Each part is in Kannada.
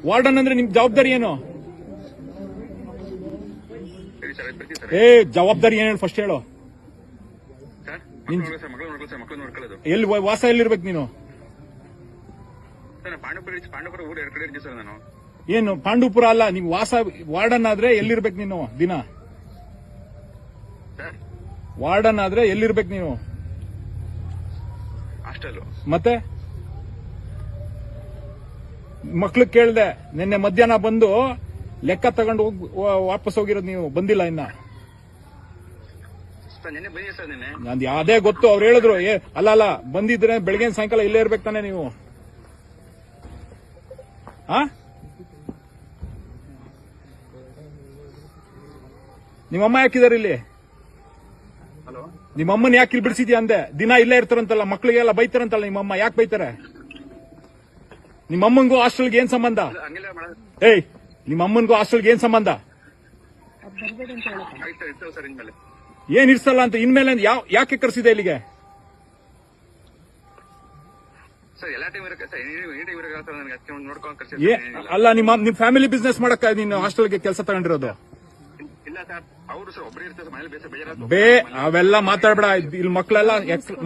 ವಾರ್ಡನ್ ಅಂದ್ರೆ ನಿಮ್ ಜವಾಬ್ದಾರಿ ಏನು? ಜವಾಬ್ದಾರಿ ಏನು ಫಸ್ಟ್ ಹೇಳು. ಎಲ್ಲಿ ವಾಸ ಎಲ್ಲಿರ್ಬೇಕು ನೀನು? ಏನು ಪಾಂಡವಪುರ ಅಲ್ಲ, ನೀವು ವಾಸ ವಾರ್ಡನ್ ಆದ್ರೆ ಎಲ್ಲಿರ್ಬೇಕು ನೀನು? ದಿನ ವಾರ್ಡನ್ ಆದ್ರೆ ಎಲ್ಲಿರ್ಬೇಕು ನೀವು? ಮತ್ತೆ ಮಕ್ಳು ಕೇಳ್ದೆ, ನಿನ್ನೆ ಮಧ್ಯಾಹ್ನ ಬಂದು ಲೆಕ್ಕ ತಗೊಂಡು ವಾಪಸ್ ಹೋಗಿರೋದು, ನೀವು ಬಂದಿಲ್ಲ ಇನ್ನ. ಅದೇ ಗೊತ್ತು, ಅವ್ರು ಹೇಳಿದ್ರು. ಅಲ್ಲ ಬಂದಿದ್ರೆ ಬೆಳಗ್ಗೆ ಸಾಯಂಕಾಲ ಇಲ್ಲೇ ಇರ್ಬೇಕು ತಾನೆ ನೀವು. ನಿಮ್ಮಮ್ಮ ಯಾಕಿದಾರೆ ಇಲ್ಲಿ? ನಿಮ್ಮಮ್ಮನ ಯಾಕೆ ಇಲ್ಲಿ ಬಿಡಿಸಿದ್ಯಾ ಅಂದೆ? ದಿನ ಇಲ್ಲೇ ಇರ್ತಾರಂತಲ್ಲ, ಮಕ್ಳಿಗೆಲ್ಲ ಬೈತಾರಂತಲ್ಲ ನಿಮ್ಮಮ್ಮ. ಯಾಕೆ ಬೈತಾರೆ? ನಿಮ್ಮಮ್ಮಂಗೂ ಹಾಸ್ಟೆಲ್ಗೆ ಏನ್ ಸಂಬಂಧ? ನಿಮ್ಮಮ್ಮನ್ಗೂ ಹಾಸ್ಟೆಲ್ಗೆ ಏನ್ ಸಂಬಂಧ? ಏನ್ ಇರ್ಸಲ್ಲ ಅಂತ ಇನ್ಮೇಲೆ ಯಾಕೆ ಕರ್ಸಿದೆ ಇಲ್ಲಿಗೆ? ಅಲ್ಲ, ನಿಮ್ ಫ್ಯಾಮಿಲಿ ಬಿಸ್ನೆಸ್ ಮಾಡಕ್ಕ ನೀನು ಹಾಸ್ಟೆಲ್ಗೆ ಕೆಲಸ ತಗೊಂಡಿರೋದು? ಅವೆಲ್ಲ ಮಾತಾಡ್ಬೇಡ. ಇಲ್ಲಿ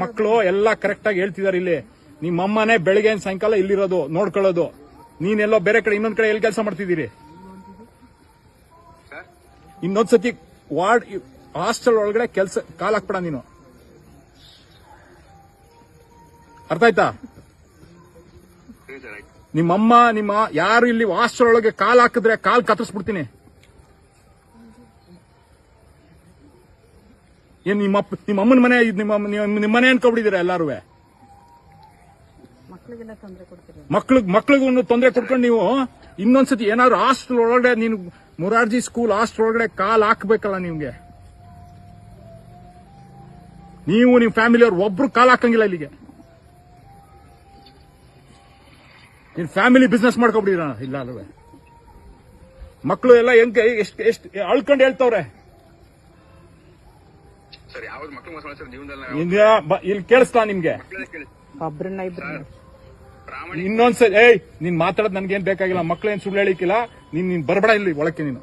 ಮಕ್ಕಳು ಎಲ್ಲ ಕರೆಕ್ಟ್ ಆಗಿ ಹೇಳ್ತಿದಾರೆ. ಇಲ್ಲಿ ನಿಮ್ಮಮ್ಮನೇ ಬೆಳಗ್ಗೆ ಸಾಯಂಕಾಲ ಇಲ್ಲಿರೋದು, ನೋಡ್ಕೊಳ್ಳೋದು. ನೀನೆಲ್ಲೋ ಬೇರೆ ಕಡೆ ಇನ್ನೊಂದ್ ಕಡೆ ಎಲ್ಲಿ ಕೆಲಸ ಮಾಡ್ತಿದ್ದೀರಿ? ಇನ್ನೊಂದ್ಸತಿ ವಾರ್ಡ್ ಹಾಸ್ಟೆಲ್ ಒಳಗಡೆ ಕೆಲಸ ಕಾಲ್ ಹಾಕ್ಬೇಡ ನೀನು, ಅರ್ಥ ಆಯ್ತಾ? ನಿಮ್ಮಮ್ಮ ಯಾರು ಇಲ್ಲಿ ಹಾಸ್ಟೆಲ್ ಒಳಗೆ ಕಾಲ್ ಹಾಕಿದ್ರೆ ಕಾಲ್ ಕತ್ತರಿಸ್ಬಿಡ್ತೀನಿ. ಏನ್ ನಿಮ್ಮಮ್ಮನ ಮನೆ, ನಿಮ್ಮ ಮನೆ ಅನ್ಕೊಬಿಟ್ಟಿದ್ದೀರ ಎಲ್ಲಾರು? ಮಕ್ಳಿಗೂ ತೊಂದರೆ ಕೊಡ್ಕೊಂಡು ನೀವು ಇನ್ನೊಂದ್ಸತಿ ಏನಾದ್ರು ಹಾಸ್ಟೆಲ್ ಒಳಗಡೆ, ನೀನು ಮೊರಾರ್ಜಿ ಸ್ಕೂಲ್ ಹಾಸ್ಟೆಲ್ ಒಳಗಡೆ ಕಾಲ್ ಹಾಕ್ಬೇಕಲ್ಲ ನಿಮ್ಗೆ. ನೀವು ನಿಮ್ ಫ್ಯಾಮಿಲಿ ಅವ್ರು ಒಬ್ರು ಕಾಲ್ ಹಾಕಂಗಿಲ್ಲ ಇಲ್ಲಿಗೆ. ನಿನ್ ಫ್ಯಾಮಿಲಿ ಬಿಸ್ನೆಸ್ ಮಾಡ್ಕೊಬಿಡಿರ ಇಲ್ಲ ಅಲ್ವೇ? ಮಕ್ಕಳು ಎಲ್ಲ ಹೆಂಗೆ ಎಷ್ಟು ಅಳ್ಕೊಂಡು ಹೇಳ್ತವ್ರೆ. ಇಲ್ಲಿ ಕೇಳಿಸ್ತಾ ನಿಮ್ಗೆ? ಇನ್ನೊಂದ್ಸರಿ ನೀನ್ ಮಾತಾಡೋದು ನನ್ಗೇನ್ ಬೇಕಾಗಿಲ್ಲ. ಮಕ್ಳೇನ್ ಸುಳ್ಳು ಹೇಳಿಕ್ಕಿಲ್ಲ. ನೀನ್ ಬರ್ಬೇಡ ಇಲ್ಲಿ ಒಳಕ್ಕೆ ನೀನು.